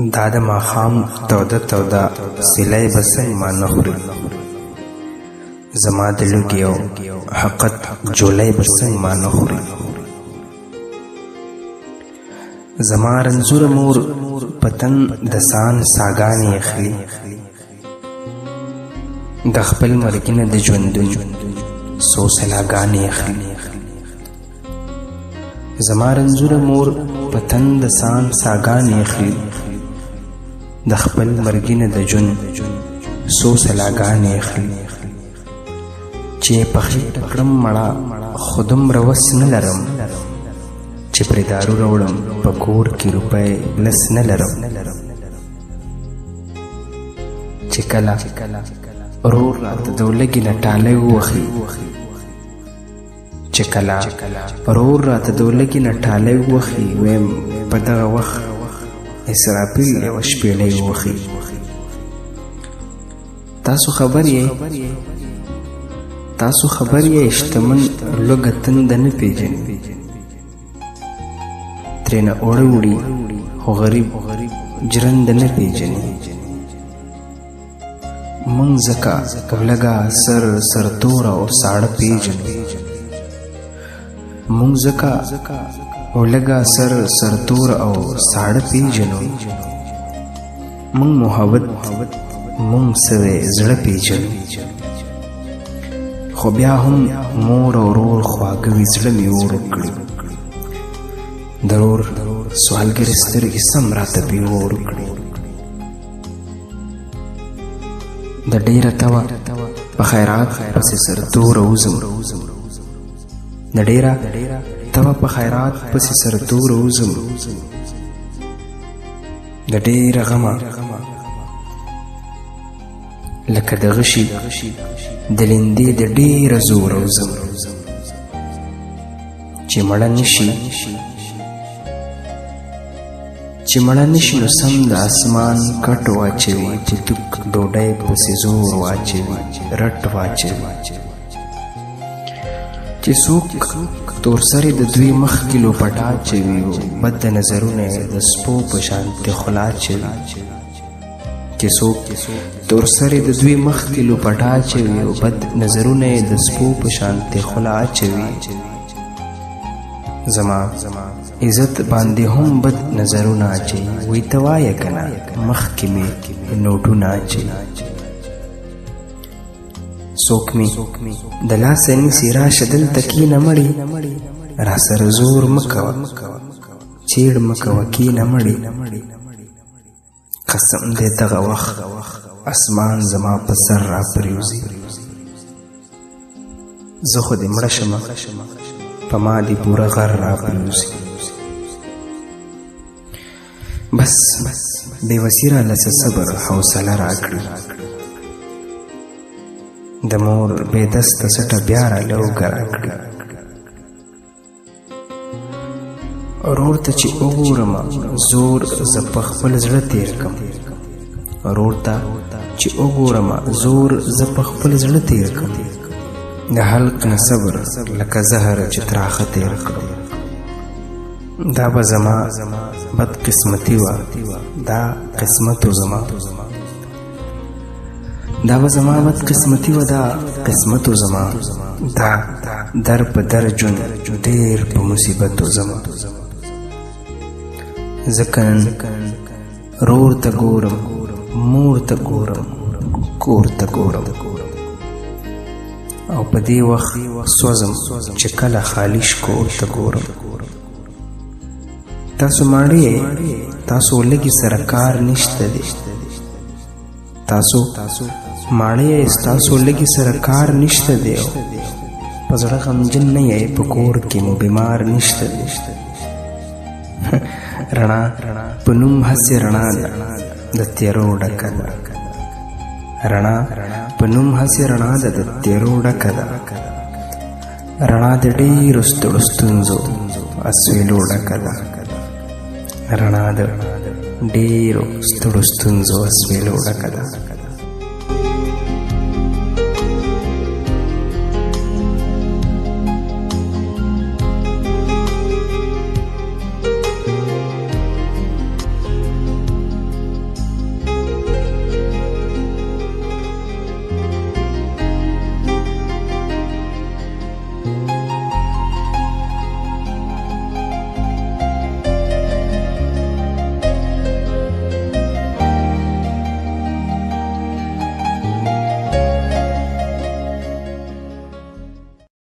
دا د ماښام توده توده سیلی به څنګ ما نه خوري، زما د لوږې او حقت جولی به څنګ ما نه خوري. زما رنځوره مور په تن د سان ساګانې اخلي، د خپل مرګي نه د ژوندون څو سلاګانې اخلي. زما رنځوره مور په تن د سان ساګانې اخلي، د خپل مرګي نه د ژوند څو سلاګانې اخلي. چې پخې کړم مړه خو دومره وس نه لرم، چې پرې دارو راوړم په کور کې روپۍ لس نه لرم. چې کله ورور راته د ولږې نه ټالی ووخي، چې کله ورور راته د ولږې نه ټالی ووخي، ویم په دغه وخت اسرافیل یوه شپېلۍ ووخي. تاسو خبر یې شتمن لوږه تنده نه پیژني، ترېنه اوړه وړي خو غریب جرنده نه پیژني. موږ ځکه لږه سرتوره او ساړه پیژنو، موږ ځکه لږه سرتوره او ساړه پیژنو. موږ محبت موږ سوی زړه پیژنو، خو بیا هم مور او ورور خواږه وي زړه مې اور کړي. د ورور سوالګرې سترګې سم راته بې اور کړي. د ډېره تمه په خیرات پسې سرتوره وځم، د ډېره تمه په خیرات پسې سرتوره وځم. د ډېره غمه لکه د غشي د لیندې د ډېره زوره وځم. چې مړه نشي نو سم د اسمان کټ واچوي، چې توک ډوډۍ پسې زور واچوي رټ واچوي. چې څوک تور سرې د دوی مخ کې لوپټا اچوي، بد د نظرونه د سپو په شانتې خوله اچوي. چې څوک تور سرې د دوی مخ کې لوپټا اچوي، او بد نظرونه د سپو په شانتې خوله اچوي. زما عزت باندې هم بد نظرونه اچوي، وی ته وایه که نه مخ کې مې نوټونه اچوي. څوک مې د لاسه نیسي راشه دلته کښېنه مړې، را سره زور مه کوه چیړ مه کوه کښېنه مړې. قسم دی دغه وخت اسمان زما په سر را پریوزي، زه خو دې مړه شمه په ما دې پوره غر را پریوزي. بس بې وسي راله څه صبر حوصله راکړي، د مور بې دسته سټه بیا راله اوږه راکړي. ورور ته چې وګورمه زور زه په خپل زړه تېر کړم، ورور ته چې وګورمه زور زه په خپل زړه تېر کړم. د حلق نه صبر لکه زهر چې تراخه تېر کړم. دا به زما بد قسمتي وه، دا قسمت و زما، دا به زما بد قسمتي وه، دا قسمت و زما. دا در په در ژوند ډېر په مصیبت و زما. ځکه نن رور ته ګورم، مور ته ګورم، کور ته ګورم، او په دې وخت سوځم چې کله خالی کور ته ګورم. تاسو ماړه یې، تاسو لږې سره کار نشته دی، تاسو ماړه یې، تاسو لږې سره کار نشته دی، په زړه غمجن نه یې، په کور کې مو بیمار نشته دی. رڼا په نوم هسې رڼا ده د تیارو ډکه ده، رڼا په نوم هسې رڼا ده د تیارو ډکه ده. رڼا د ډېرو ستړو ستونزو اسویلو ډکه ده، رڼا د ډېرو ستړو ستونزو اسویلو ډکه ده.